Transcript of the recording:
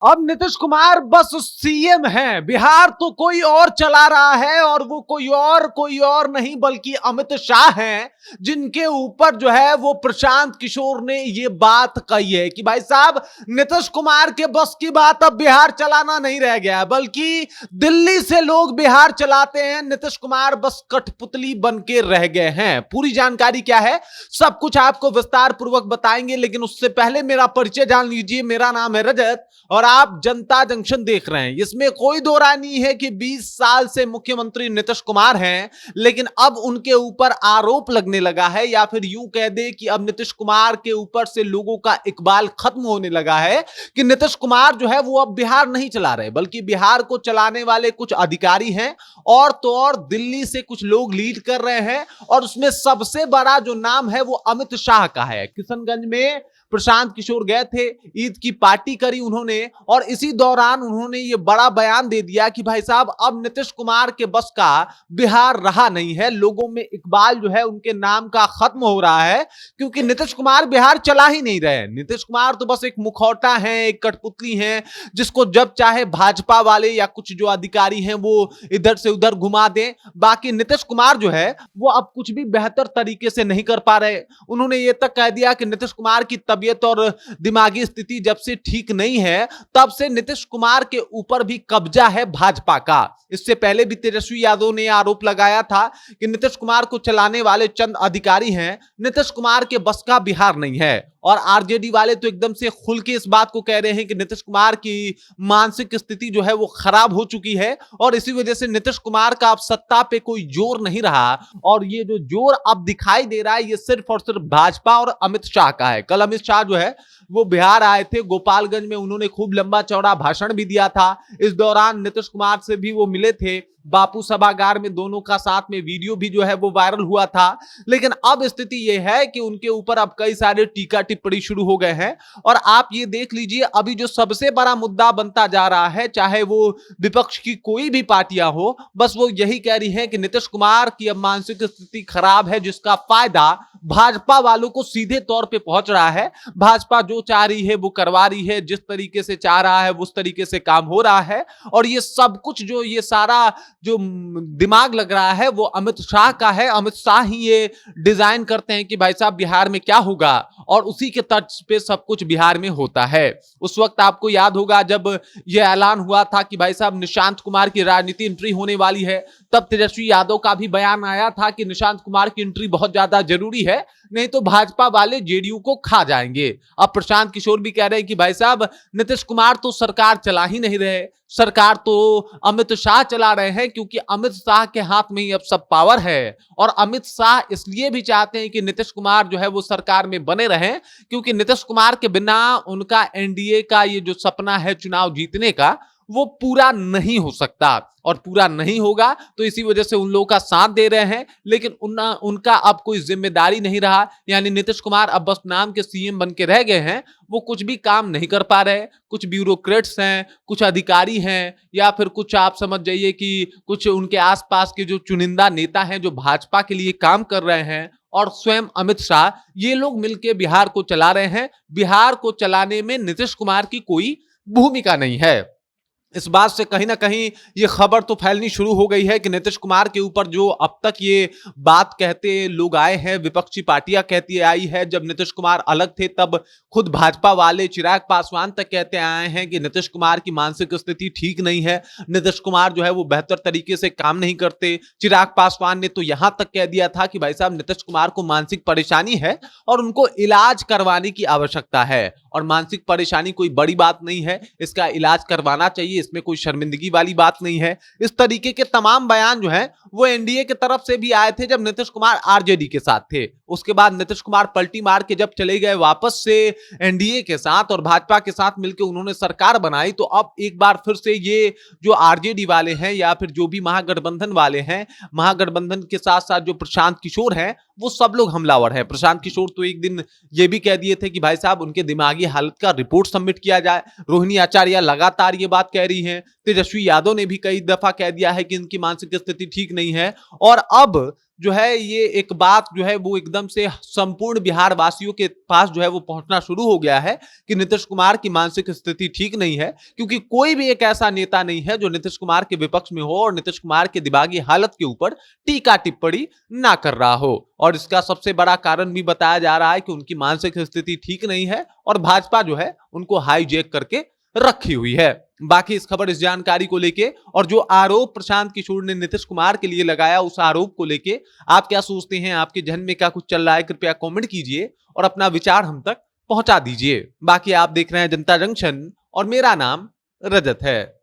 अब नीतीश कुमार बस सीएम हैं। बिहार तो कोई और चला रहा है और वो कोई और नहीं बल्कि अमित शाह हैं, जिनके ऊपर जो है वो प्रशांत किशोर ने ये बात कही है कि भाई साहब नीतीश कुमार के बस की बात अब बिहार चलाना नहीं रह गया, बल्कि दिल्ली से लोग बिहार चलाते हैं। नीतीश कुमार बस कठपुतली बन के रह गए हैं। पूरी जानकारी क्या है सब कुछ आपको विस्तार पूर्वक बताएंगे, लेकिन उससे पहले मेरा परिचय जान लीजिए। मेरा नाम है रजत और आप जनता जंक्शन देख रहे हैं। इसमें कोई दो राय नहीं है कि 20 साल से मुख्यमंत्री नीतीश कुमार हैं, लेकिन अब उनके ऊपर आरोप लगने लगा है, या फिर यूं कह दे कि अब नीतीश कुमार के ऊपर से लोगों का इकबाल खत्म होने लगा है कि नीतीश कुमार जो है वो अब बिहार नहीं चला रहे, बल्कि बिहार को चलाने वाले कुछ अधिकारी हैं और तो और दिल्ली से कुछ लोग लीड कर रहे हैं। और उसमें सबसे बड़ा जो नाम है वो अमित शाह का है। किशनगंज में प्रशांत किशोर गए थे, ईद की पार्टी करी उन्होंने, और इसी दौरान उन्होंने ये बड़ा बयान दे दिया कि भाई साहब अब नीतीश कुमार के बस का बिहार रहा नहीं है। लोगों में इकबाल जो है उनके नाम का खत्म हो रहा है, क्योंकि नीतीश कुमार बिहार चला ही नहीं रहे। नीतीश कुमार तो बस एक मुखौटा है, एक कठपुतली है, जिसको जब चाहे भाजपा वाले या कुछ जो अधिकारी हैं वो इधर से उधर घुमा दें। बाकी नीतीश कुमार जो है वो अब कुछ भी बेहतर तरीके से नहीं कर पा रहे। उन्होंने ये तक कह दिया कि नीतीश कुमार की तबीयत और दिमागी स्थिति जब से ठीक नहीं है, तब से नीतीश कुमार के ऊपर भी कब्जा है भाजपा का। इससे पहले भी तेजस्वी यादव ने आरोप लगाया था कि नीतीश कुमार को चलाने वाले चंद अधिकारी हैं, नीतीश कुमार के बस का बिहार नहीं है। और आरजेडी वाले तो एकदम से खुल के इस बात को कह रहे हैं कि नीतीश कुमार की मानसिक स्थिति जो है वो खराब हो चुकी है, और इसी वजह से नीतीश कुमार का अब सत्ता पे कोई जोर नहीं रहा। और ये जो जोर अब दिखाई दे रहा है ये सिर्फ और सिर्फ भाजपा और अमित शाह का है। कल अमित शाह जो है वो बिहार आए थे, गोपालगंज में उन्होंने खूब लंबा चौड़ा भाषण भी दिया था। इस दौरान नीतीश कुमार से भी वो मिले थे बापू सभागार में, दोनों का साथ में वीडियो भी जो है वो वायरल हुआ था। लेकिन अब स्थिति ये है कि उनके ऊपर अब कई सारे टीका टिप्पणी शुरू हो गए हैं। और आप ये देख लीजिए, अभी जो सबसे बड़ा मुद्दा बनता जा रहा है, चाहे वो विपक्ष की कोई भी पार्टियां हो, बस वो यही कह रही है कि नीतीश कुमार की अब मानसिक स्थिति खराब है, जिसका फायदा भाजपा वालों को सीधे तौर पे पहुंच रहा है। भाजपा जो चाह रही है वो करवा रही है, जिस तरीके से चाह रहा है उस तरीके से काम हो रहा है। और ये सब कुछ जो ये सारा जो दिमाग लग रहा है वो अमित शाह का है। अमित शाह ही ये डिजाइन करते हैं कि भाई साहब बिहार में क्या होगा, और उसी के तर्ज पे सब कुछ बिहार में होता है। उस वक्त आपको याद होगा जब यह ऐलान हुआ था कि भाई साहब निशांत कुमार की राजनीति एंट्री होने वाली है, तब तेजस्वी यादव का भी बयान आया था कि निशांत कुमार की एंट्री बहुत ज्यादा जरूरी है, नहीं तो भाजपा वाले जेडीयू को खा जाएंगे। अब प्रशांत किशोर भी कह रहे हैं कि भाई साहब नीतीश कुमार तो सरकार चला ही नहीं रहे, सरकार तो अमित शाह चला रहे हैं, क्योंकि अमित शाह के हाथ में ही अब सब पावर है। और अमित शाह इसलिए भी चाहते हैं कि नीतीश कुमार जो है वो सरकार में बने रहें, क्योंकि नीतीश कुमार के बिना उनका एनडीए का ये जो सपना है चुनाव जीतने का, वो पूरा नहीं हो सकता। और पूरा नहीं होगा तो इसी वजह से उन लोगों का साथ दे रहे हैं, लेकिन उनका अब कोई जिम्मेदारी नहीं रहा। यानी नीतीश कुमार अब बस नाम के सीएम बन के रह गए हैं, वो कुछ भी काम नहीं कर पा रहे। कुछ ब्यूरोक्रेट्स हैं, कुछ अधिकारी हैं, या फिर कुछ आप समझ जाइए कि कुछ उनके आसपास के जो चुनिंदा नेता हैं जो भाजपा के लिए काम कर रहे हैं, और स्वयं अमित शाह, ये लोग मिलकर बिहार को चला रहे हैं। बिहार को चलाने में नीतीश कुमार की कोई भूमिका नहीं है। इस बात से कहीं ना कहीं ये खबर तो फैलनी शुरू हो गई है कि नीतीश कुमार के ऊपर जो अब तक ये बात कहते लोग आए हैं, विपक्षी पार्टियां कहती आई है, जब नीतीश कुमार अलग थे तब खुद भाजपा वाले चिराग पासवान तक कहते आए हैं कि नीतीश कुमार की मानसिक स्थिति ठीक नहीं है, नीतीश कुमार जो है वो बेहतर तरीके से काम नहीं करते। चिराग पासवान ने तो यहां तक कह दिया था कि भाई साहब नीतीश कुमार को मानसिक परेशानी है और उनको इलाज करवाने की आवश्यकता है, और मानसिक परेशानी कोई बड़ी बात नहीं है, इसका इलाज करवाना चाहिए, इसमें कोई शर्मिंदगी वाली बात नहीं है। इस तरीके के तमाम बयान जो हैं वो एनडीए की तरफ से भी आए थे जब नीतीश कुमार आरजेडी के साथ थे। उसके बाद नीतीश कुमार पलटी मार के जब चले गए वापस से एनडीए के साथ और भाजपा के साथ मिलकर उन्होंने सरकार बनाई, तो अब एक बार फिर से ये जो आरजेडी वाले हैं या फिर जो भी महागठबंधन वाले हैं, महागठबंधन के साथ साथ जो प्रशांत किशोर हैं, वो सब लोग हमलावर हैं। प्रशांत किशोर तो एक दिन ये भी कह दिए थे कि भाई साहब उनके दिमागी हालत का रिपोर्ट सबमिट किया जाए। रोहिणी आचार्य लगातार ये बात कह रही हैं। तेजस्वी यादव ने भी कई दफा कह दिया है कि इनकी मानसिक स्थिति ठीक नहीं है। और अब जो है ये एक बात जो है वो एकदम से संपूर्ण बिहार वासियों के पास जो है वो पहुंचना शुरू हो गया है कि नीतीश कुमार की मानसिक स्थिति ठीक नहीं है, क्योंकि कोई भी एक ऐसा नेता नहीं है जो नीतीश कुमार के विपक्ष में हो और नीतीश कुमार के दिमागी हालत के ऊपर टीका टिप्पणी ना कर रहा हो। और इसका सबसे बड़ा कारण भी बताया जा रहा है कि उनकी मानसिक स्थिति ठीक नहीं है और भाजपा जो है उनको हाईजैक करके रखी हुई है। बाकी इस खबर, इस जानकारी को लेके और जो आरोप प्रशांत किशोर ने नीतीश कुमार के लिए लगाया, उस आरोप को लेके आप क्या सोचते हैं, आपके जहन में क्या कुछ चल रहा है, कृपया कमेंट कीजिए और अपना विचार हम तक पहुंचा दीजिए। बाकी आप देख रहे हैं जनता जंक्शन और मेरा नाम रजत है।